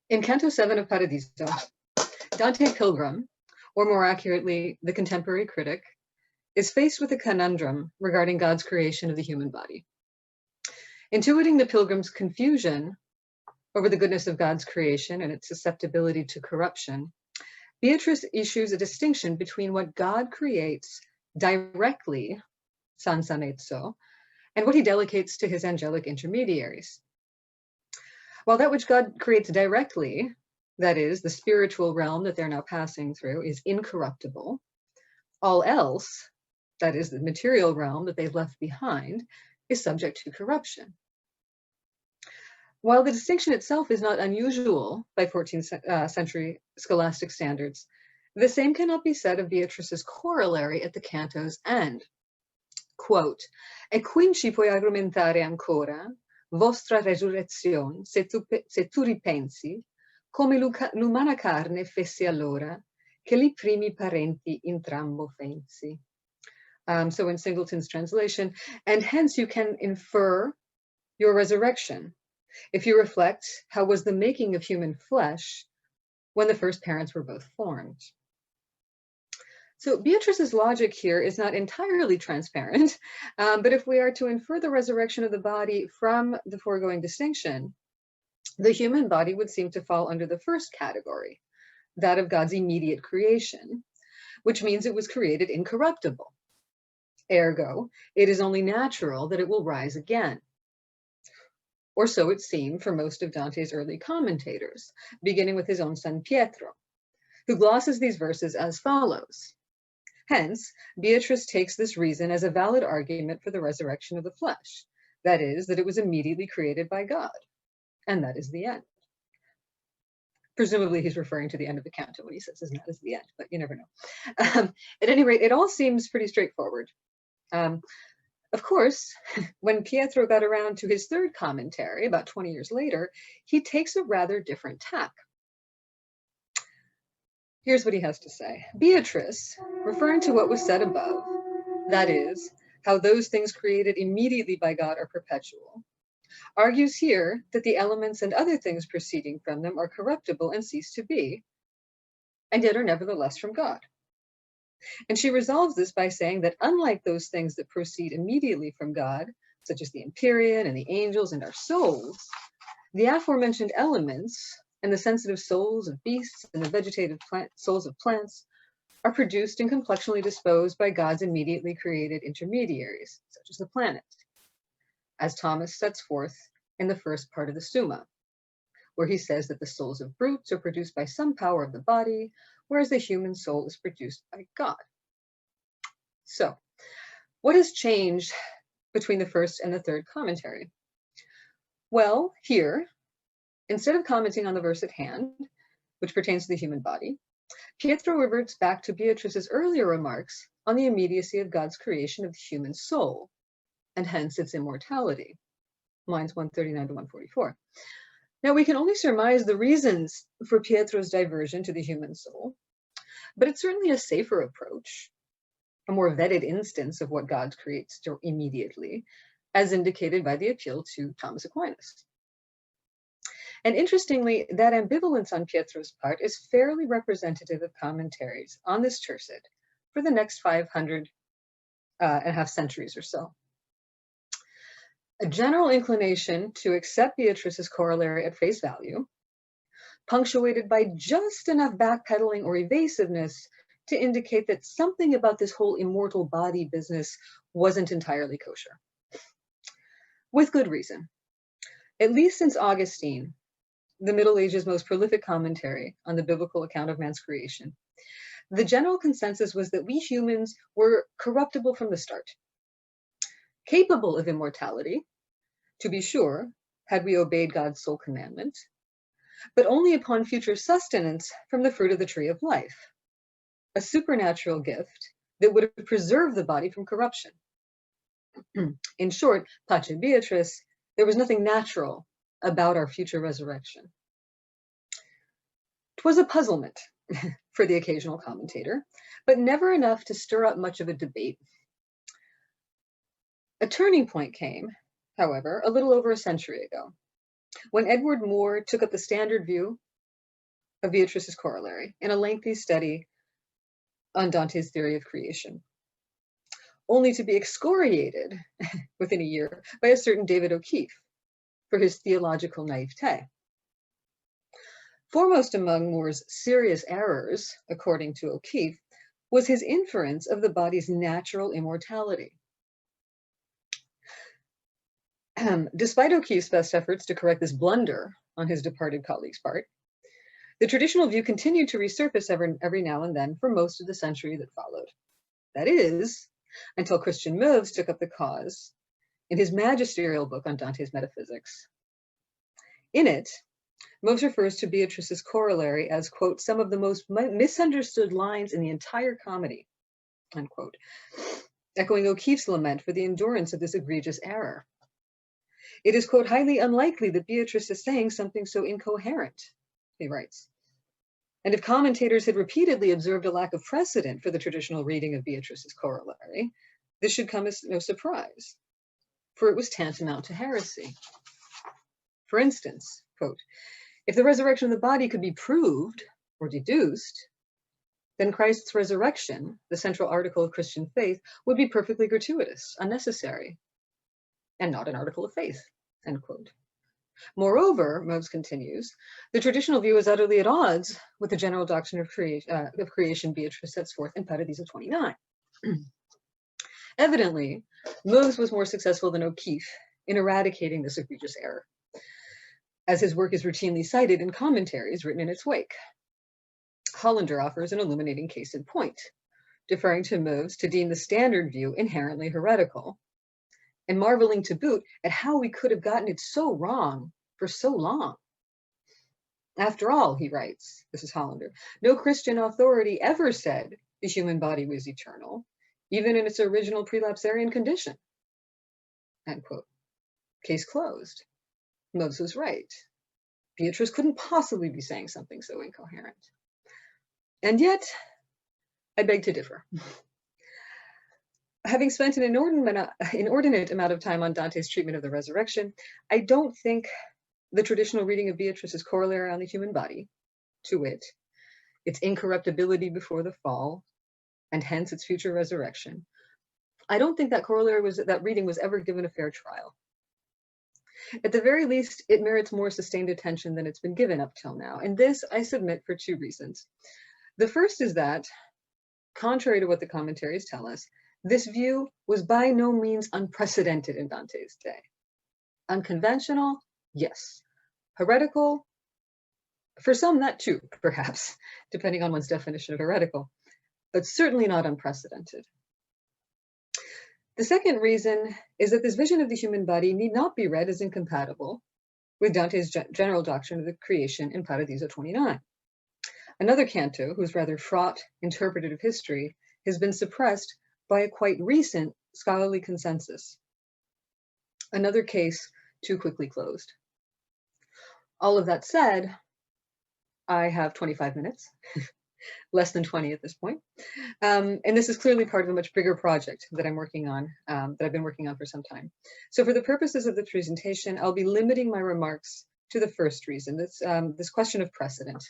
In Canto 7 of Paradiso, Dante-pilgrim, or more accurately, the contemporary critic, is faced with a conundrum regarding God's creation of the human body. Intuiting the pilgrim's confusion over the goodness of God's creation and its susceptibility to corruption, Beatrice issues a distinction between what God creates directly, sanza, mezzo, and what he delegates to his angelic intermediaries. While that which God creates directly, that is, the spiritual realm that they're now passing through, is incorruptible, all else, that is, the material realm that they've left behind, is subject to corruption. While the distinction itself is not unusual by 14th century scholastic standards, the same cannot be said of Beatrice's corollary at the canto's end. Quote, "E quinci puoi argomentare ancora vostra resurrezione se tu ripensi come l'umana carne fesse allora che li primi parenti intrambo fensi." So in Singleton's translation, and hence you can infer your resurrection if you reflect how was the making of human flesh when the first parents were both formed. So Beatrice's logic here is not entirely transparent, but if we are to infer the resurrection of the body from the foregoing distinction, the human body would seem to fall under the first category, that of God's immediate creation, which means it was created incorruptible. Ergo, it is only natural that it will rise again. Or so it seemed for most of Dante's early commentators, beginning with his own son Pietro, who glosses these verses as follows. Hence, Beatrice takes this reason as a valid argument for the resurrection of the flesh, that is, that it was immediately created by God, and that is the end. Presumably he's referring to the end of the canto when he says that is the end, but you never know. At any rate, it all seems pretty straightforward. Of course, when Pietro got around to his third commentary, about 20 years later, he takes a rather different tack. Here's what he has to say. Beatrice, referring to what was said above, that is, how those things created immediately by God are perpetual, argues here that the elements and other things proceeding from them are corruptible and cease to be, and yet are nevertheless from God. And she resolves this by saying that unlike those things that proceed immediately from God, such as the Empyrean and the angels and our souls, the aforementioned elements and the sensitive souls of beasts and the vegetative souls of plants are produced and complexionally disposed by God's immediately created intermediaries, such as the planets, as Thomas sets forth in the first part of the Summa, where he says that the souls of brutes are produced by some power of the body, whereas the human soul is produced by God. So, what has changed between the first and the third commentary? Well, here, instead of commenting on the verse at hand, which pertains to the human body, Pietro reverts back to Beatrice's earlier remarks on the immediacy of God's creation of the human soul, and hence its immortality, lines 139 to 144. Now, we can only surmise the reasons for Pietro's diversion to the human soul, but it's certainly a safer approach, a more vetted instance of what God creates immediately, as indicated by the appeal to Thomas Aquinas. And interestingly, that ambivalence on Pietro's part is fairly representative of commentaries on this tercet for the next 500 and a half centuries or so. A general inclination to accept Beatrice's corollary at face value, punctuated by just enough backpedaling or evasiveness to indicate that something about this whole immortal body business wasn't entirely kosher. With good reason. At least since Augustine, the Middle Ages' most prolific commentary on the biblical account of man's creation, the general consensus was that we humans were corruptible from the start, capable of immortality, to be sure, had we obeyed God's sole commandment, but only upon future sustenance from the fruit of the tree of life, a supernatural gift that would have preserved the body from corruption. In short, Pace Beatrice, there was nothing natural about our future resurrection. 'Twas a puzzlement for the occasional commentator, but never enough to stir up much of a debate. A turning point came, however, a little over a century ago, when Edward Moore took up the standard view of Beatrice's corollary in a lengthy study on Dante's theory of creation, only to be excoriated within a year by a certain David O'Keefe for his theological naivete. Foremost among Moore's serious errors, according to O'Keefe, was his inference of the body's natural immortality. Despite O'Keefe's best efforts to correct this blunder on his departed colleague's part, the traditional view continued to resurface every now and then for most of the century that followed. That is, until Christian Meuves took up the cause in his magisterial book on Dante's metaphysics. In it, Meuves refers to Beatrice's corollary as, quote, some of the most misunderstood lines in the entire comedy, unquote, echoing O'Keefe's lament for the endurance of this egregious error. It is, quote, highly unlikely that Beatrice is saying something so incoherent, he writes. And if commentators had repeatedly observed a lack of precedent for the traditional reading of Beatrice's corollary, this should come as no surprise, for it was tantamount to heresy. For instance, quote, if the resurrection of the body could be proved or deduced, then Christ's resurrection, the central article of Christian faith, would be perfectly gratuitous, unnecessary, and not an article of faith, end quote. Moreover, Meuves continues, the traditional view is utterly at odds with the general doctrine of creation Beatrice sets forth in Paradiso 29. Evidently, Meuves was more successful than O'Keefe in eradicating this egregious error, as his work is routinely cited in commentaries written in its wake. Hollander offers an illuminating case in point, deferring to Meuves to deem the standard view inherently heretical, and marveling to boot at how we could have gotten it so wrong for so long. After all, he writes, this is Hollander, no Christian authority ever said the human body was eternal, even in its original prelapsarian condition, end quote. Case closed. Meuves was right. Beatrice couldn't possibly be saying something so incoherent. And yet, I beg to differ. Having spent an inordinate amount of time on Dante's treatment of the resurrection, I don't think the traditional reading of Beatrice's corollary on the human body, to wit, its incorruptibility before the fall, and hence its future resurrection, I don't think that reading was ever given a fair trial. At the very least, it merits more sustained attention than it's been given up till now, and this I submit for two reasons. The first is that, contrary to what the commentaries tell us, this view was by no means unprecedented in Dante's day. Unconventional, yes. Heretical, for some that too, perhaps, depending on one's definition of heretical, but certainly not unprecedented. The second reason is that this vision of the human body need not be read as incompatible with Dante's general doctrine of the creation in Paradiso 29. Another canto, whose rather fraught interpretative history has been suppressed by a quite recent scholarly consensus. Another case too quickly closed. All of that said, I have 25 minutes, less than 20 at this point. And this is clearly part of a much bigger project that I'm working on, that I've been working on for some time. So for the purposes of the presentation, I'll be limiting my remarks to the first reason, this question of precedent.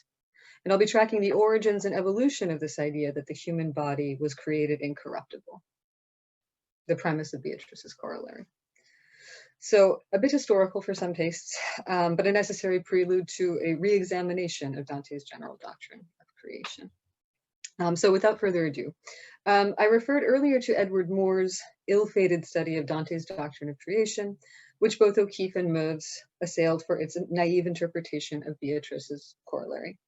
And I'll be tracking the origins and evolution of this idea that the human body was created incorruptible, the premise of Beatrice's corollary. So a bit historical for some tastes, but a necessary prelude to a re-examination of Dante's general doctrine of creation. So without further ado, I referred earlier to Edward Moore's ill-fated study of Dante's doctrine of creation, which both O'Keefe and Meuves assailed for its naive interpretation of Beatrice's corollary.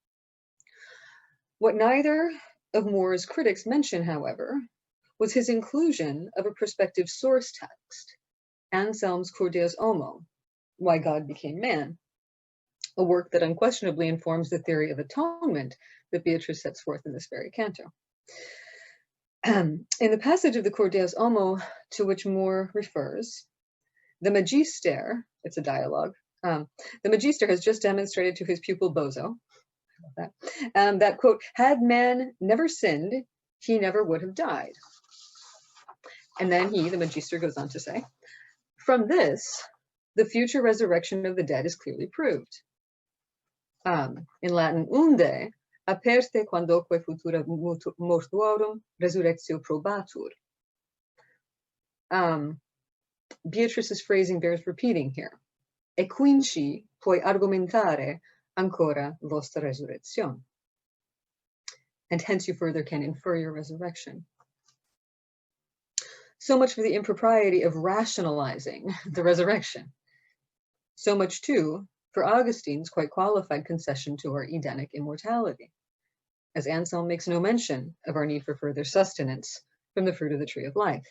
What neither of Moore's critics mention, however, was his inclusion of a prospective source text, Anselm's Cur Deus Homo, Why God Became Man, a work that unquestionably informs the theory of atonement that Beatrice sets forth in this very canto. In the passage of the Cur Deus Homo to which Moore refers, the Magister, it's a dialogue, the Magister has just demonstrated to his pupil Bozo, that, quote, had man never sinned, he never would have died. And then he, the Magister, goes on to say, from this, the future resurrection of the dead is clearly proved. In Latin, unde aperte quandoque futura mortuorum resurrectio probatur. Beatrice's phrasing bears repeating here. E quinci puoi argumentare ancora vostra resurrezione. And hence you further can infer your resurrection. So much for the impropriety of rationalizing the resurrection. So much, too, for Augustine's quite qualified concession to our Edenic immortality, as Anselm makes no mention of our need for further sustenance from the fruit of the tree of life.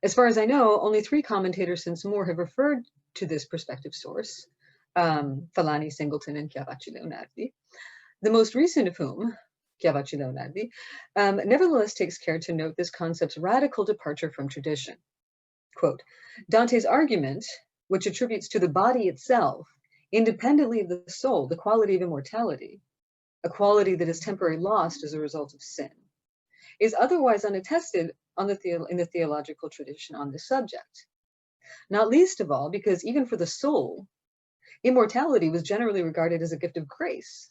As far as I know, only 3 commentators since Moore have referred to this prospective source, Falani, Singleton, and Chiavacci Leonardi, the most recent of whom, Chiavacci Leonardi, nevertheless takes care to note this concept's radical departure from tradition. Quote, Dante's argument, which attributes to the body itself, independently of the soul, the quality of immortality, a quality that is temporarily lost as a result of sin, is otherwise unattested in the theological tradition on this subject. Not least of all because even for the soul, immortality was generally regarded as a gift of grace,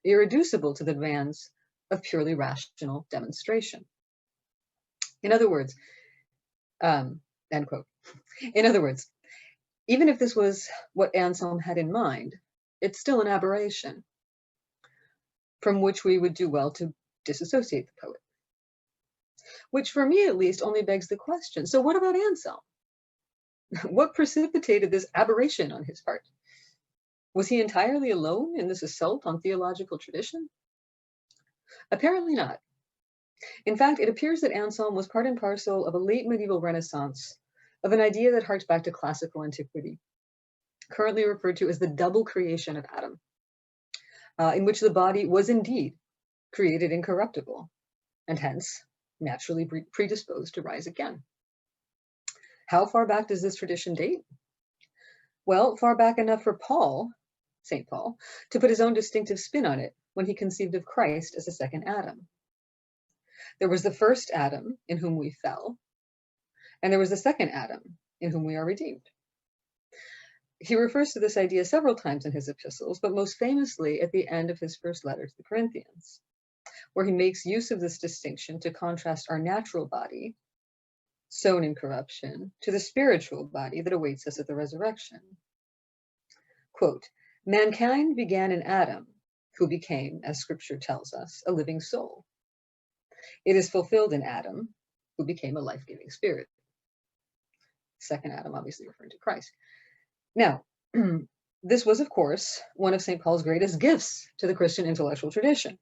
irreducible to the demands of purely rational demonstration. In other words, end quote. In other words, even if this was what Anselm had in mind, it's still an aberration from which we would do well to disassociate the poet. Which for me at least only begs the question, so what about Anselm? What precipitated this aberration on his part? Was he entirely alone in this assault on theological tradition? Apparently not. In fact, it appears that Anselm was part and parcel of a late medieval renaissance of an idea that harks back to classical antiquity, currently referred to as the double creation of Adam, in which the body was indeed created incorruptible, and hence naturally predisposed to rise again. How far back does this tradition date? Well, far back enough for Paul, St. Paul, to put his own distinctive spin on it when he conceived of Christ as a second Adam. There was the first Adam in whom we fell, and there was the second Adam in whom we are redeemed. He refers to this idea several times in his epistles, but most famously at the end of his first letter to the Corinthians, where he makes use of this distinction to contrast our natural body, sown in corruption, to the spiritual body that awaits us at the resurrection. Quote, mankind began in Adam, who became, as scripture tells us, a living soul. It is fulfilled in Adam, who became a life-giving spirit. Second Adam, obviously referring to Christ. Now, this was, of course, one of St. Paul's greatest gifts to the Christian intellectual tradition,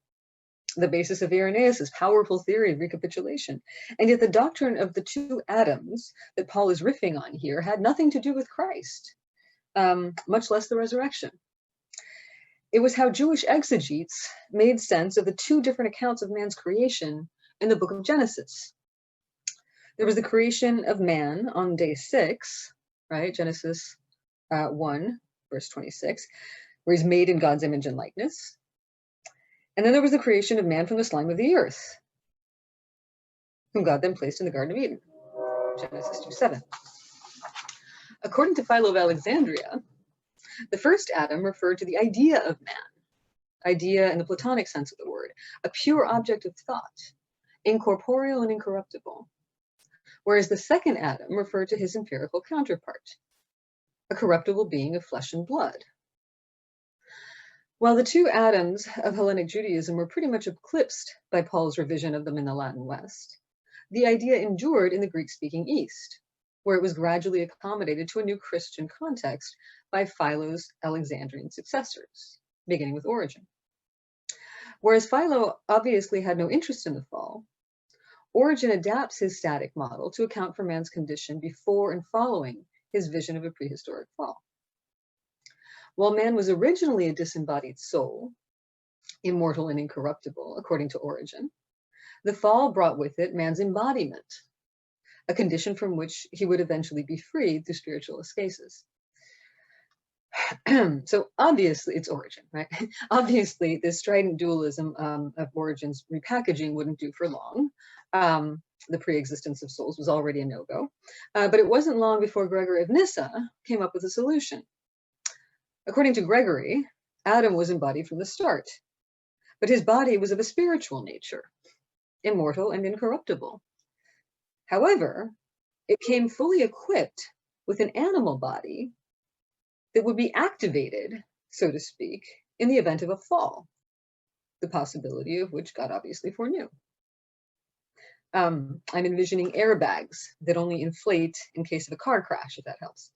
the basis of Irenaeus' powerful theory of recapitulation. And yet the doctrine of the 2 Adams that Paul is riffing on here had nothing to do with Christ, much less the resurrection. It was how Jewish exegetes made sense of the 2 different accounts of man's creation in the book of Genesis. There was the creation of man on day 6, right? Genesis 1, verse 26, where he's made in God's image and likeness. And then there was the creation of man from the slime of the earth, whom God then placed in the Garden of Eden, Genesis 2:7. According to Philo of Alexandria, the first Adam referred to the idea of man, idea in the Platonic sense of the word, a pure object of thought, incorporeal and incorruptible, whereas the second Adam referred to his empirical counterpart, a corruptible being of flesh and blood. While the 2 Adams of Hellenic Judaism were pretty much eclipsed by Paul's revision of them in the Latin West, the idea endured in the Greek-speaking East, where it was gradually accommodated to a new Christian context by Philo's Alexandrian successors, beginning with Origen. Whereas Philo obviously had no interest in the fall, Origen adapts his static model to account for man's condition before and following his vision of a prehistoric fall. While man was originally a disembodied soul, immortal and incorruptible, according to Origen, the fall brought with it man's embodiment, a condition from which he would eventually be freed through spiritual ascesis. So obviously, it's Origen, right? Obviously, this strident dualism of Origen's repackaging wouldn't do for long. the pre-existence of souls was already a no-go. But it wasn't long before Gregory of Nyssa came up with a solution. According to Gregory, Adam was embodied from the start, but his body was of a spiritual nature, immortal and incorruptible. However, it came fully equipped with an animal body that would be activated, so to speak, in the event of a fall, the possibility of which God obviously foreknew. I'm envisioning airbags that only inflate in case of a car crash, if that helps.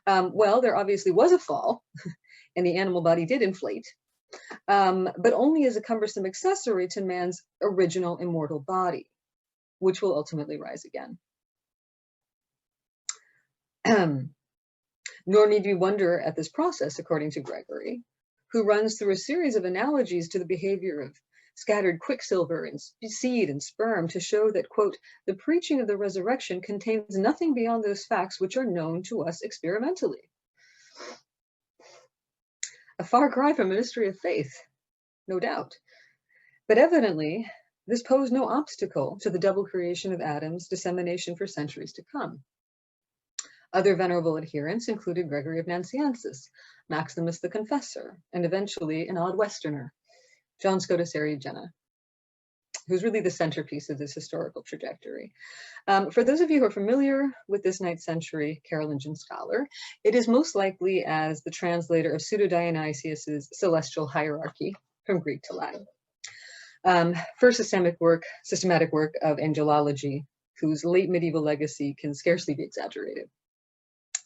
Well, there obviously was a fall, and the animal body did inflate, but only as a cumbersome accessory to man's original immortal body, which will ultimately rise again. Nor need we wonder at this process, according to Gregory, who runs through a series of analogies to the behavior of scattered quicksilver and seed and sperm to show that, quote, the preaching of the resurrection contains nothing beyond those facts which are known to us experimentally. A far cry from a mystery of faith, no doubt. But evidently, this posed no obstacle to the double creation of Adam's dissemination for centuries to come. Other venerable adherents included Gregory of Nazianzus, Maximus the Confessor, and eventually an odd Westerner, John Scotus Eriugena, who's really the centerpiece of this historical trajectory. For those of you who are familiar with this 9th century Carolingian scholar, it is most likely as the translator of Pseudo-Dionysius's Celestial Hierarchy from Greek to Latin. First systematic work of angelology, whose late medieval legacy can scarcely be exaggerated.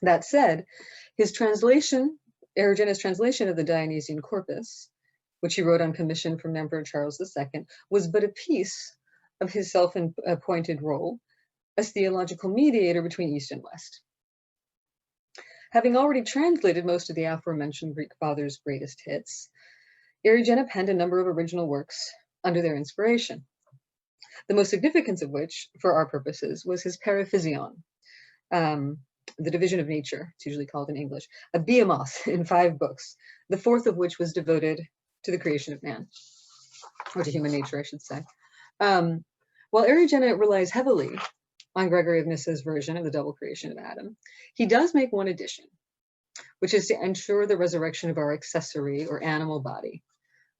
That said, his translation, Eriugena's translation of the Dionysian corpus, which he wrote on commission from Emperor Charles II, was but a piece of his self-appointed role as theological mediator between East and West. Having already translated most of the aforementioned Greek fathers' greatest hits, Eriugena penned a number of original works under their inspiration, the most significant of which, for our purposes, was his Paraphysion, the division of nature, it's usually called in English, a behemoth in 5 books, the 4th of which was devoted to the creation of man, or to human nature, I should say. While Eriugena relies heavily on Gregory of Nyssa's version of the double creation of Adam, he does make one addition, which is to ensure the resurrection of our accessory or animal body,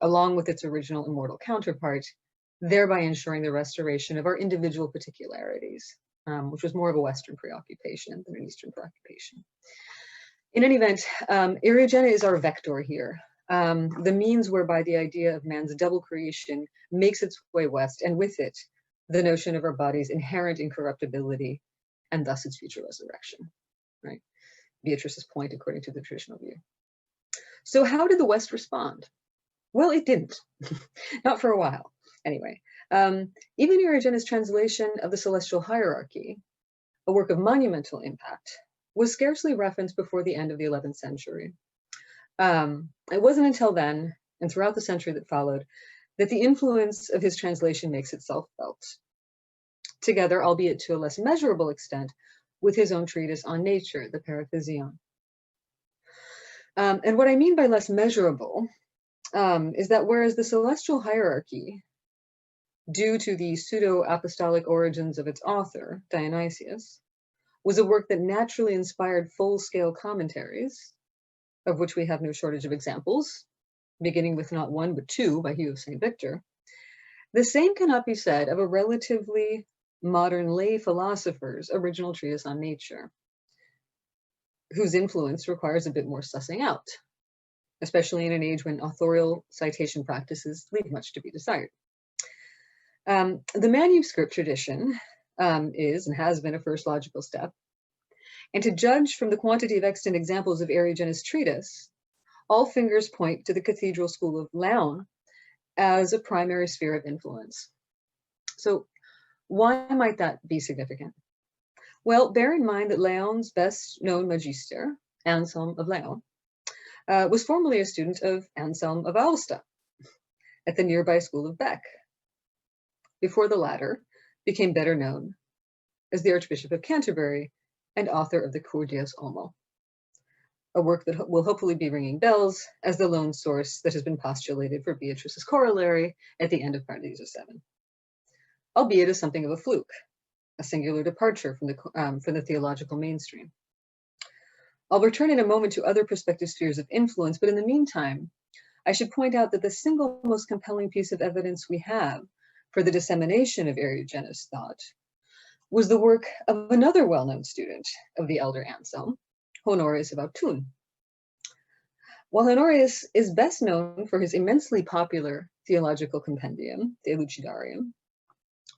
along with its original immortal counterpart, thereby ensuring the restoration of our individual particularities, which was more of a Western preoccupation than an Eastern preoccupation. In any event, Eriugena is our vector here, the means whereby the idea of man's double creation makes its way west, and with it, the notion of our body's inherent incorruptibility, and thus its future resurrection, right? Beatrice's point, according to the traditional view. So how did the West respond? Well, it didn't, not for a while, anyway. Even Eriugena's translation of the Celestial Hierarchy, a work of monumental impact, was scarcely referenced before the end of the 11th century. It wasn't until then, and throughout the century that followed, that the influence of his translation makes itself felt, together, albeit to a less measurable extent, with his own treatise on nature, the Paraphysion. And what I mean by less measurable is that whereas the Celestial Hierarchy, due to the pseudo-apostolic origins of its author, Dionysius, was a work that naturally inspired full-scale commentaries, of which we have no shortage of examples, beginning with not 1 but 2 by Hugh of St. Victor, the same cannot be said of a relatively modern lay philosopher's original treatise on nature, whose influence requires a bit more sussing out, especially in an age when authorial citation practices leave much to be desired. The manuscript tradition is and has been a first logical step, and to judge from the quantity of extant examples of Eriugena's treatise, all fingers point to the cathedral school of Laon as a primary sphere of influence. So why might that be significant? Well, bear in mind that Laon's best known magister, Anselm of Laon, was formerly a student of Anselm of Aosta at the nearby school of Bec, before the latter became better known as the Archbishop of Canterbury and author of the Cur Deus Homo, a work that will hopefully be ringing bells as the lone source that has been postulated for Beatrice's corollary at the end of Paradiso 7, albeit as something of a fluke, a singular departure from the theological mainstream. I'll return in a moment to other prospective spheres of influence, but in the meantime, I should point out that the single most compelling piece of evidence we have for the dissemination of Eriugenist thought was the work of another well-known student of the elder Anselm, Honorius of Autun. While Honorius is best known for his immensely popular theological compendium, De Lucidarium,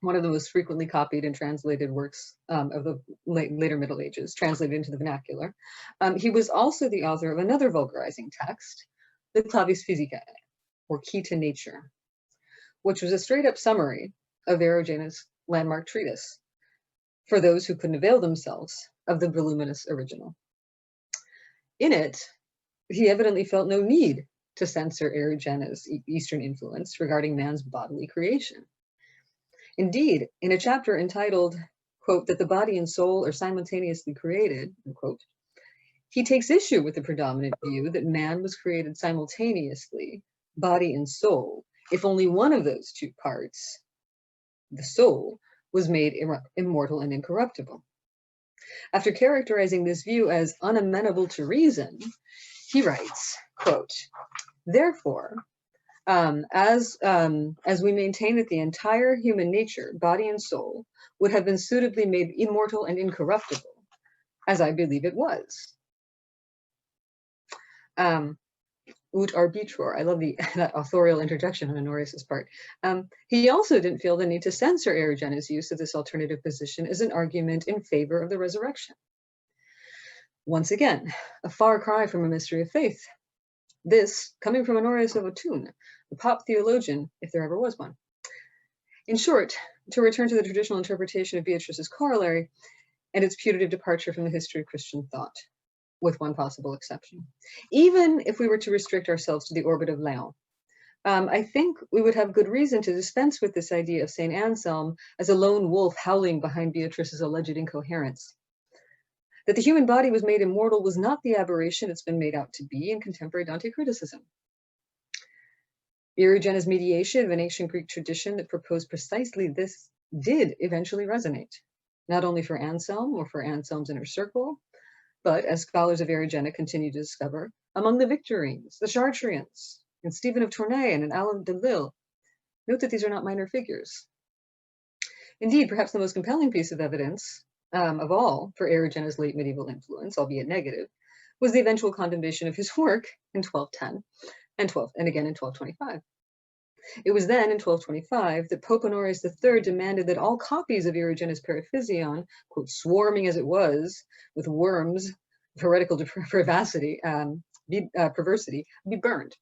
one of the most frequently copied and translated works of the later Middle Ages, translated into the vernacular, he was also the author of another vulgarizing text, the Clavis Physicae, or Key to Nature, which was a straight-up summary of Eriugenist's landmark treatise for those who couldn't avail themselves of the voluminous original. In it, he evidently felt no need to censor Eriugenist's Eastern influence regarding man's bodily creation. Indeed, in a chapter entitled, quote, that the body and soul are simultaneously created, unquote, he takes issue with the predominant view that man was created simultaneously, body and soul, if only one of those two parts, the soul, was made immortal and incorruptible. After characterizing this view as unamenable to reason, he writes, quote, therefore, as we maintain that the entire human nature, body and soul, would have been suitably made immortal and incorruptible, as I believe it was. Ut arbitror, I love that authorial interjection on Honorius's part. He also didn't feel the need to censor Eriugenist's use of this alternative position as an argument in favor of the resurrection. Once again, a far cry from a mystery of faith. This coming from Honorius of Autun, the pop theologian, if there ever was one. In short, to return to the traditional interpretation of Beatrice's corollary and its putative departure from the history of Christian thought, with one possible exception. Even if we were to restrict ourselves to the orbit of Léon, I think we would have good reason to dispense with this idea of St. Anselm as a lone wolf howling behind Beatrice's alleged incoherence. That the human body was made immortal was not the aberration it's been made out to be in contemporary Dante criticism. Eriugenist's mediation of an ancient Greek tradition that proposed precisely this did eventually resonate, not only for Anselm or for Anselm's inner circle, but, as scholars of Eriugena continue to discover, among the Victorines, the Chartrians, and Stephen of Tournai and Alain de Lille. Note that these are not minor figures. Indeed, perhaps the most compelling piece of evidence of all for Eriugenist's late medieval influence, albeit negative, was the eventual condemnation of his work in 1210 and again in 1225. It was then in 1225 that Pope Honorius III demanded that all copies of Eriugenist's Paraphysion, quote, swarming as it was with worms of heretical perversity, be burned.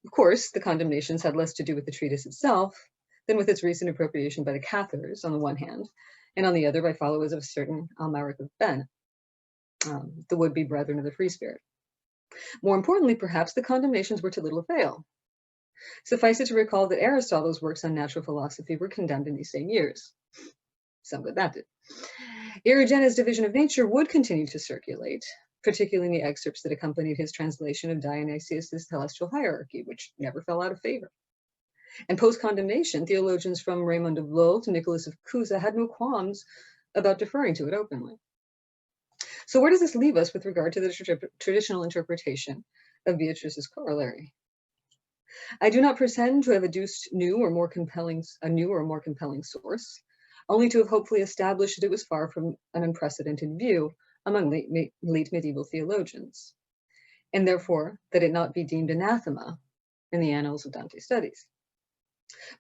Of course, the condemnations had less to do with the treatise itself than with its recent appropriation by the Cathars on the one hand, and on the other by followers of a certain Almaric of Ben, the would-be brethren of the Free Spirit. More importantly, perhaps, the condemnations were to little avail. Suffice it to recall that Aristotle's works on natural philosophy were condemned in these same years. Some good that did. Eriugenist's division of nature would continue to circulate, particularly in the excerpts that accompanied his translation of Dionysius' Celestial Hierarchy, which never fell out of favor. And post-condemnation, theologians from Raymond of Lille to Nicholas of Cusa had no qualms about deferring to it openly. So where does this leave us with regard to the traditional interpretation of Beatrice's corollary? I do not pretend to have adduced a new or more compelling source, only to have hopefully established that it was far from an unprecedented view among late medieval theologians, and therefore that it not be deemed anathema in the annals of Dante studies.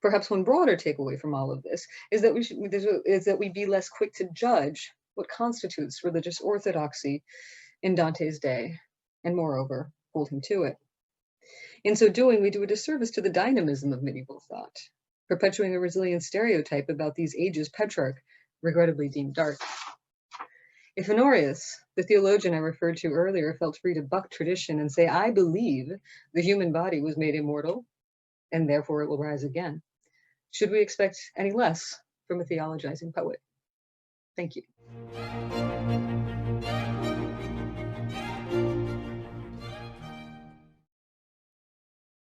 Perhaps one broader takeaway from all of this is that we be less quick to judge what constitutes religious orthodoxy in Dante's day, and moreover, hold him to it. In so doing, we do a disservice to the dynamism of medieval thought, perpetuating a resilient stereotype about these ages Petrarch regrettably deemed dark. If Honorius, the theologian I referred to earlier, felt free to buck tradition and say, I believe the human body was made immortal, and therefore it will rise again, should we expect any less from a theologizing poet? Thank you.